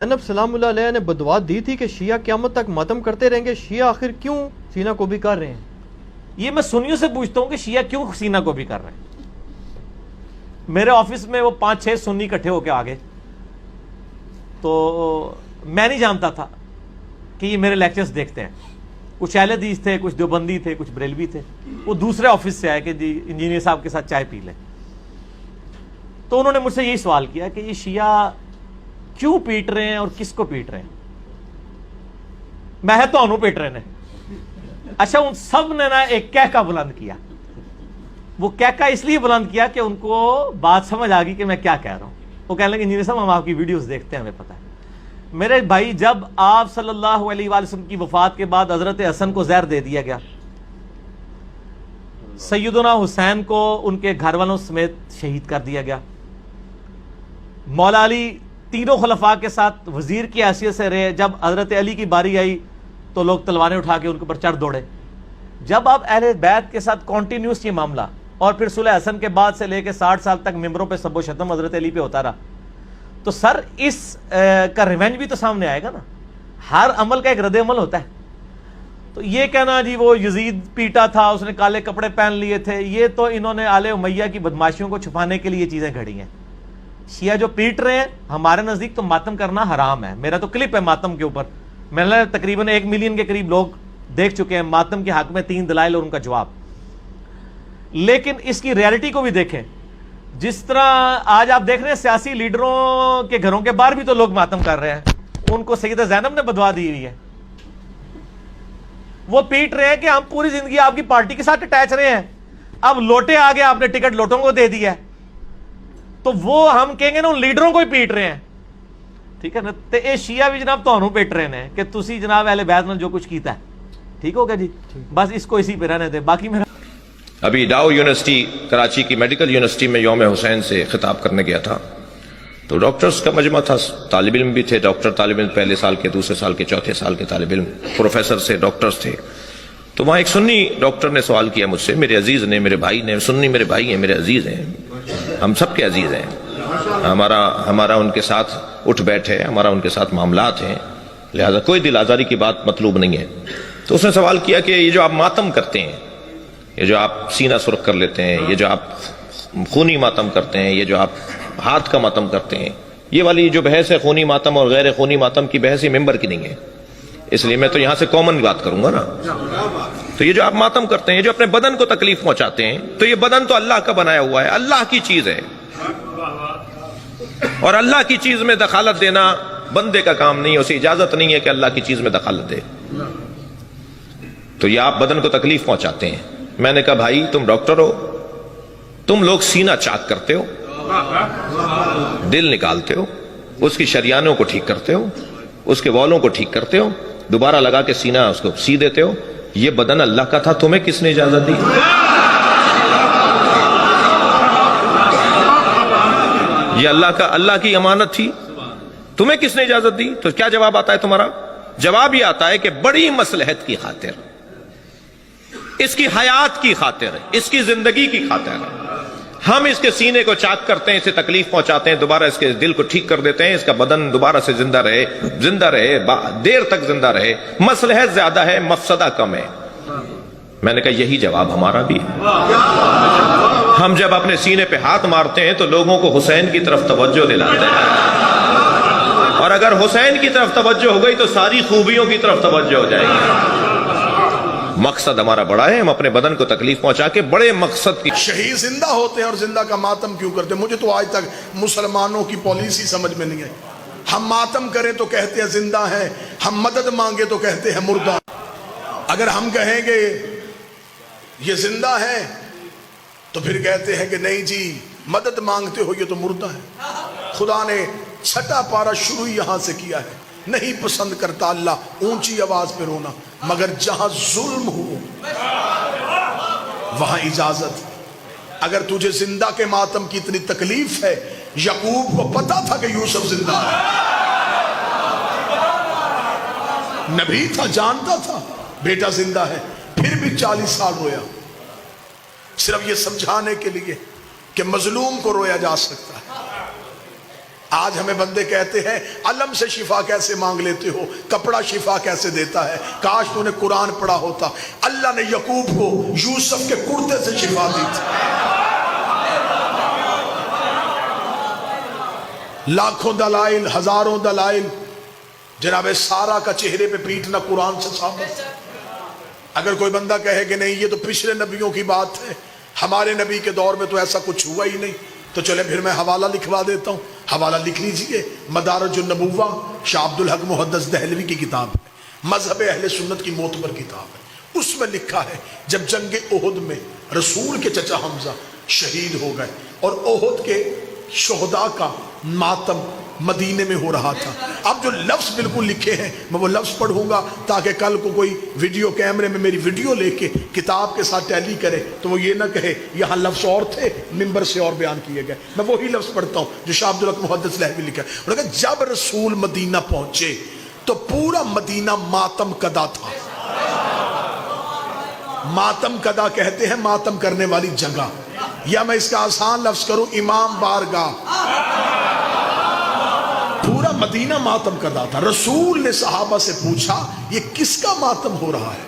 زینب سلام اللہ علیہ نے بدعا دی تھی کہ شیعہ قیامت تک ماتم کرتے رہیں گے، شیعہ آخر کیوں سینہ کو بھی کر رہے ہیں؟ یہ میں سنیوں سے پوچھتا ہوں کہ شیعہ کیوں سینہ کو بھی کر رہے ہیں؟ میرے آفس میں وہ 5-6 سنی اکٹھے ہو کے آگے، تو میں نہیں جانتا تھا کہ یہ میرے لیکچرز دیکھتے ہیں. کچھ اہل حدیث تھے، کچھ دیوبندی تھے، کچھ بریلوی تھے. وہ دوسرے آفس سے آئے کہ جی انجینئر صاحب کے ساتھ چائے پی لیں. تو انہوں نے مجھ سے یہی سوال کیا کہ یہ شیعہ کیوں پیٹ رہے ہیں اور کس کو پیٹ رہے ہیں؟ میں ہے تو انہوں پیٹ رہے ہیں. اچھا، ان سب نے نا ایک کہکا بلند کیا. وہ کہکا اس لیے بلند کیا کہ ان کو بات سمجھ آ گئی کہ میں کیا کہہ رہا ہوں. وہ کہنے لگے انجینئر صاحب ہم آپ کی ویڈیوز دیکھتے ہیں، ہمیں پتہ ہے. میرے بھائی، جب آپ صلی اللہ علیہ وآلہ وسلم کی وفات کے بعد حضرت حسن کو زہر دے دیا گیا، سیدنا حسین کو ان کے گھر والوں سمیت شہید کر دیا گیا، مولا علی تینوں خلفاء کے ساتھ وزیر کی حیثیت سے رہے، جب حضرت علی کی باری آئی تو لوگ تلواریں اٹھا کے ان کے اوپر چڑھ دوڑے. جب آپ اہل بیت کے ساتھ کنٹینیوس یہ معاملہ، اور پھر صلح حسن کے بعد سے لے کے 60 سال تک ممبروں پہ سب و شتم حضرت علی پہ ہوتا رہا، تو سر اس کا ریونج بھی تو سامنے آئے گا نا. ہر عمل کا ایک رد عمل ہوتا ہے. تو یہ کہنا جی وہ یزید پیٹا تھا، اس نے کالے کپڑے پہن لیے تھے، یہ تو انہوں نے آل امیہ کی بدماشیوں کو چھپانے کے لیے یہ چیزیں گھڑی ہیں. شیعہ جو پیٹ رہے ہیں، ہمارے نزدیک تو ماتم کرنا حرام ہے. میرا تو کلپ ہے ماتم کے اوپر، میں نے تقریباً 1 ملین کے قریب لوگ دیکھ چکے ہیں. ماتم کے حق میں 3 دلائل اور ان کا جواب. لیکن اس کی ریالٹی کو بھی دیکھیں. جس طرح آج آپ دیکھ رہے ہیں سیاسی لیڈروں کے گھروں کے باہر بھی تو لوگ ماتم کر رہے ہیں. ان کو سیدہ زینب نے بدعا دی ہوئی ہے. وہ پیٹ رہے ہیں کہ ہم پوری زندگی آپ کی پارٹی کے ساتھ اٹیچ رہے ہیں، اب لوٹے آ گئے، آپ نے ٹکٹ لوٹوں کو دے دیا ہے، تو وہ ہم کہیں گے نا ان لیڈروں کو ہی پیٹ رہے ہیں. ٹھیک ہے نا. تو یہ شیعہ بھی جناب تو پیٹ رہے ہیں کہ تسی جناب اہل بیت نے جو کچھ کیتا ہے. ٹھیک ہوگا جی، بس اس کو اسی پہ رہنے دے. باقی میرا ابھی ڈاؤ یونیورسٹی کراچی کی میڈیکل یونیورسٹی میں یوم حسین سے خطاب کرنے گیا تھا، تو ڈاکٹرز کا مجمع تھا، طالب علم بھی تھے، ڈاکٹر طالب علم پہلے سال کے، دوسرے سال کے، چوتھے سال کے طالب علم، پروفیسر سے ڈاکٹرز تھے. تو وہاں ایک سنی ڈاکٹر نے سوال کیا مجھ سے، میرے عزیز نے، میرے بھائی نے، سنی میرے بھائی ہیں، میرے عزیز ہیں، ہم سب کے عزیز ہیں، ہمارا ان کے ساتھ اٹھ بیٹھ ہے، ہمارا ان کے ساتھ معاملات ہیں، لہذا کوئی دل آزاری کی بات مطلوب نہیں ہے. تو اس نے سوال کیا کہ یہ جو آپ ماتم کرتے ہیں، یہ جو آپ سینہ سرخ کر لیتے ہیں، یہ جو آپ خونی ماتم کرتے ہیں، یہ جو آپ ہاتھ کا ماتم کرتے ہیں، یہ والی جو بحث ہے خونی ماتم اور غیر خونی ماتم کی بحث یہ ممبر کی نہیں ہے، اس لیے میں تو یہاں سے کامن بات کروں گا نا. تو یہ جو آپ ماتم کرتے ہیں، یہ جو اپنے بدن کو تکلیف پہنچاتے ہیں، تو یہ بدن تو اللہ کا بنایا ہوا ہے، اللہ کی چیز ہے، اور اللہ کی چیز میں دخالت دینا بندے کا کام نہیں ہے، اسے اجازت نہیں ہے کہ اللہ کی چیز میں دخالت دے. تو یہ آپ بدن کو تکلیف پہنچاتے ہیں. میں نے کہا بھائی تم ڈاکٹر ہو، تم لوگ سینہ چاک کرتے ہو، دل نکالتے ہو، اس کی شریانوں کو ٹھیک کرتے ہو، اس کے والوں کو ٹھیک کرتے ہو، دوبارہ لگا کے سینہ اس کو سی دیتے ہو. یہ بدن اللہ کا تھا، تمہیں کس نے اجازت دی؟ یہ اللہ کی امانت تھی، تمہیں کس نے اجازت دی؟ تو کیا جواب آتا ہے تمہارا؟ جواب یہ آتا ہے کہ بڑی مصلحت کی خاطر، اس کی حیات کی خاطر، اس کی زندگی کی خاطر ہم اس کے سینے کو چاک کرتے ہیں، اسے تکلیف پہنچاتے ہیں، دوبارہ اس کے دل کو ٹھیک کر دیتے ہیں، اس کا بدن دوبارہ سے زندہ رہے، دیر تک زندہ رہے. مصلحت زیادہ ہے، مفسدہ کم ہے. میں نے کہا یہی جواب ہمارا بھی ہے. ہم جب اپنے سینے پہ ہاتھ مارتے ہیں تو لوگوں کو حسین کی طرف توجہ دلاتے ہیں، اور اگر حسین کی طرف توجہ ہو گئی تو ساری خوبیوں کی طرف توجہ ہو جائے گی. مقصد ہمارا بڑا ہے، ہم اپنے بدن کو تکلیف پہنچا کے بڑے مقصد کی. شہید زندہ ہوتے ہیں اور زندہ کا ماتم کیوں کرتے ہیں؟ مجھے تو آج تک مسلمانوں کی پالیسی سمجھ میں نہیں ہے. ہم ماتم کریں تو کہتے ہیں زندہ ہیں، ہم مدد مانگے تو کہتے ہیں مردہ. اگر ہم کہیں گے یہ زندہ ہے تو پھر کہتے ہیں کہ نہیں جی مدد مانگتے ہو، یہ تو مردہ ہے. خدا نے 6 پارہ شروع یہاں سے کیا ہے. نہیں پسند کرتا اللہ اونچی آواز پہ رونا، مگر جہاں ظلم ہو وہاں اجازت. اگر تجھے زندہ کے ماتم کی اتنی تکلیف ہے، یعقوب کو پتا تھا کہ یوسف زندہ ہے، نبی تھا، جانتا تھا بیٹا زندہ ہے، پھر بھی 40 سال رویا، صرف یہ سمجھانے کے لیے کہ مظلوم کو رویا جا سکتا ہے. آج ہمیں بندے کہتے ہیں علم سے شفا کیسے مانگ لیتے ہو, کپڑا شفا کیسے دیتا ہے. کاش تو نے قرآن پڑھا ہوتا. اللہ نے یعقوب کو یوسف کے کرتے سے شفا دی تھی. لاکھوں دلائل, ہزاروں دلائل. جناب سارا کا چہرے پہ پیٹنا قرآن سے ثابت. اگر کوئی بندہ کہے کہ نہیں یہ تو پچھلے نبیوں کی بات ہے, ہمارے نبی کے دور میں تو ایسا کچھ ہوا ہی نہیں, تو چلے پھر میں حوالہ لکھوا دیتا ہوں. حوالہ لکھ لیجئے, مدارج النبوہ, شاہ عبد الحق محدث دہلوی کی کتاب ہے, مذہب اہل سنت کی معتبر کتاب ہے. اس میں لکھا ہے جب جنگ احد میں رسول کے چچا حمزہ شہید ہو گئے اور احد کے شہداء کا ماتم مدینے میں ہو رہا تھا. اب جو لفظ بالکل لکھے ہیں میں وہ لفظ پڑھوں گا تاکہ کل کو کوئی ویڈیو کیمرے میں میری ویڈیو لے کے کتاب کے ساتھ ٹیلی کرے تو وہ یہ نہ کہے یہاں لفظ اور تھے, ممبر سے اور بیان کیے گئے. میں وہی لفظ پڑھتا ہوں جو شاہ عبدالحق محدث دہلوی لکھا ہے. انہوں نے کہا جب رسول مدینہ پہنچے تو پورا مدینہ ماتم کدا تھا. ماتم کدا کہتے ہیں ماتم کرنے والی جگہ, یا میں اس کا آسان لفظ کروں امام بارگاہ. پورا مدینہ ماتم کدا تھا. رسول نے صحابہ سے پوچھا یہ کس کا ماتم ہو رہا ہے؟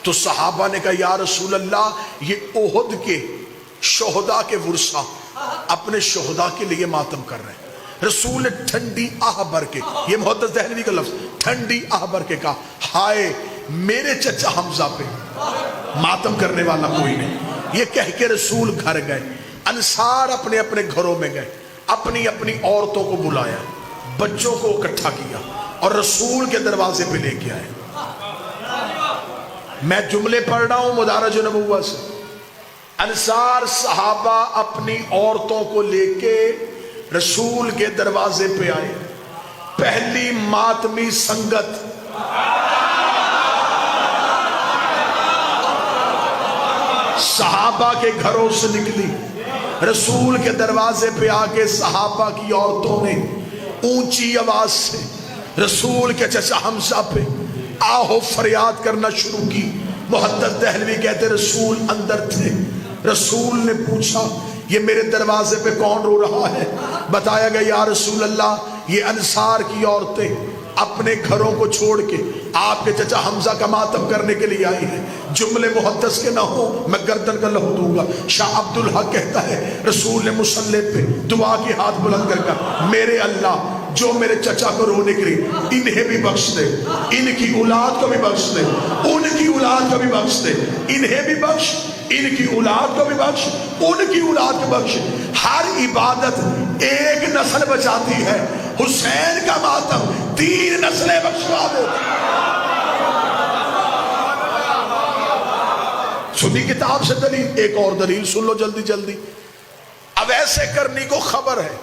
تو صحابہ نے کہا یا رسول اللہ یہ احد کے شہداء کے ورثہ اپنے شہداء کے لیے ماتم کر رہے ہیں. رسول نے ٹھنڈی آہ بھر کے, یہ محدث دہلوی کا لفظ, ٹھنڈی آہ بھر کے کہا ہائے میرے چچا حمزہ پہ ماتم کرنے والا کوئی نہیں. یہ کہہ کے رسول گھر گئے. انصار اپنے اپنے گھروں میں گئے, اپنی اپنی عورتوں کو بلایا, بچوں کو اکٹھا کیا اور رسول کے دروازے پہ لے کے آئے. میں جملے پڑھ رہا ہوں مدارج النبوہ سے. انصار صحابہ اپنی عورتوں کو لے کے رسول کے دروازے پہ آئے. پہلی ماتمی سنگت صحابہ کے گھروں سے نکلی. رسول کے دروازے پہ آکے صحابہ کی عورتوں نے اونچی آواز سے رسول کے چچا حمزہ پہ آہو فریاد کرنا شروع کی. محدث دہلوی کہتے رسول اندر تھے. رسول نے پوچھا یہ میرے دروازے پہ کون رو رہا ہے؟ بتایا گیا یا رسول اللہ یہ انصار کی عورتیں اپنے گھروں کو چھوڑ کے آپ کے چچا حمزہ کا ماتم کرنے کے لیے آئی ہیں. جملے محدث کے نہ ہو میں گردن کا لہو دوں گا. شاہ عبدالحق کہتا ہے رسول نے مصلی پہ دعا کی ہاتھ بلند کر کر میرے اللہ جو میرے چچا کو رونے کے لیے انہیں بھی بخش دے, ان کی اولاد کو بھی بخش دے, ان کی اولاد کو بھی بخش دے, انہیں بھی بخش, ان کی اولاد کو بھی بخش, ان کی اولاد کو بخش. ہر عبادت ایک نسل بچاتی ہے, حسین کا ماتم 3 نسلیں بخشوا دیتی. سنی کتاب سے دلیل, ایک اور دلیل سن لو جلدی جلدی. اب ایسے کرنی کو خبر ہے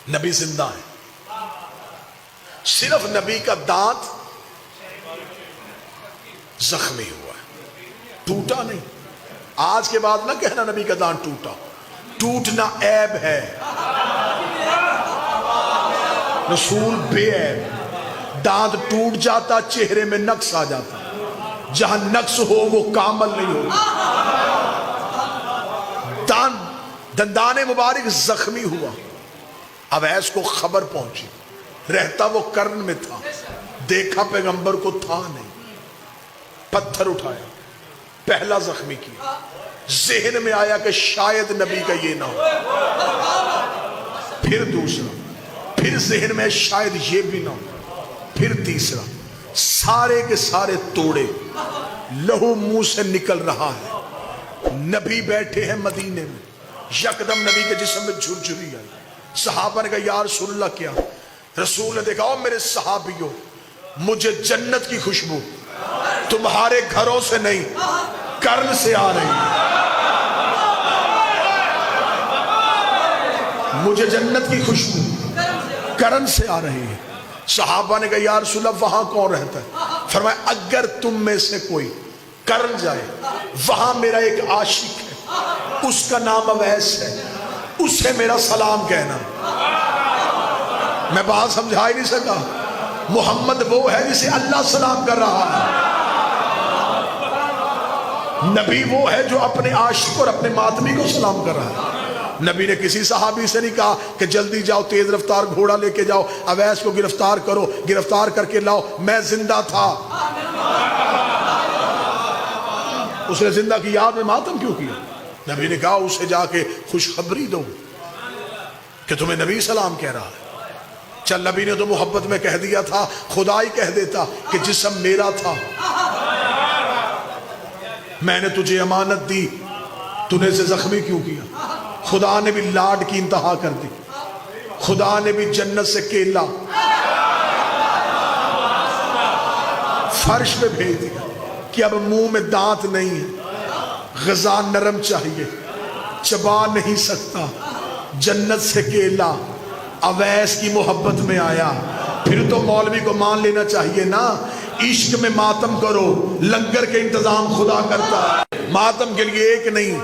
نبی زندہ ہے, صرف نبی کا دانت زخمی ہوا ہے, ٹوٹا نہیں. آج کے بعد نہ کہنا نبی کا دانت ٹوٹا, ٹوٹنا عیب ہے. رسول بے عیب, دانت ٹوٹ جاتا چہرے میں نقص آ جاتا, جہاں نقص ہو وہ کامل نہیں ہو. دندان مبارک زخمی ہوا. اب ایس کو خبر پہنچی, رہتا وہ کرن میں تھا, دیکھا پیغمبر کو تھا نہیں, پتھر اٹھایا, پہلا زخمی کیا. ذہن میں آیا کہ شاید نبی کا یہ نہ ہو, پھر دوسرا, پھر ذہن میں شاید یہ بھی نہ ہو, پھر تیسرا. سارے کے سارے توڑے, لہو منہ سے نکل رہا ہے. نبی بیٹھے ہیں مدینے میں, یکدم نبی کے جسم میں جھرجھری آئی. صحابہ نے کہا یا رسول اللہ کیا؟ رسول نے دیکھا میرے صحابیوں مجھے جنت کی خوشبو تمہارے گھروں سے نہیں کرن سے آ رہی ہے, مجھے جنت کی خوشبو کرن سے آ رہی ہے. صحابہ نے کہا یا رسول اللہ وہاں کون رہتا ہے؟ فرمایا اگر تم میں سے کوئی کرن جائے, وہاں میرا ایک عاشق ہے, اس کا نام اویس ہے, اسے میرا سلام کہنا. میں بات سمجھا ہی نہیں سکا. محمد وہ ہے جسے اللہ سلام کر رہا ہے, نبی وہ ہے جو اپنے عاشق اور اپنے ماتمی کو سلام کر رہا ہے. نبی نے کسی صحابی سے نہیں کہا کہ جلدی جاؤ تیز رفتار گھوڑا لے کے جاؤ اویس کو گرفتار کرو گرفتار کر کے لاؤ میں زندہ تھا اس نے زندہ کی یاد میں ماتم کیوں کیا نبی نے کہا اسے جا کے خوشخبری دو کہ تمہیں نبی سلام کہہ رہا ہے چل نبی نے تو محبت میں کہہ دیا تھا خدا ہی کہہ دیتا کہ جسم میرا تھا میں نے تجھے امانت دی تو نے اسے زخمی کیوں کیا خدا نے بھی لاڈ کی انتہا کر دی خدا نے بھی جنت سے کیلا فرش پہ بھیج دیا کہ اب منہ میں دانت نہیں ہے غذا نرم چاہیے چبا نہیں سکتا جنت سے کیلا اویس کی محبت میں آیا پھر تو مولوی کو مان لینا چاہیے نا عشق میں ماتم کرو لنگر کے انتظام خدا کرتا ہے ماتم کے لیے ایک نہیں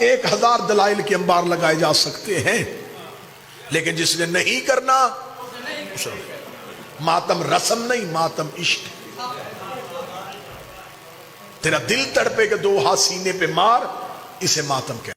1000 دلائل کے انبار لگائے جا سکتے ہیں لیکن جس نے نہیں کرنا ماتم رسم نہیں ماتم عشق تیرا دل تڑپے کہ 2 ہاتھ سینے پہ مار اسے ماتم کہتے ہیں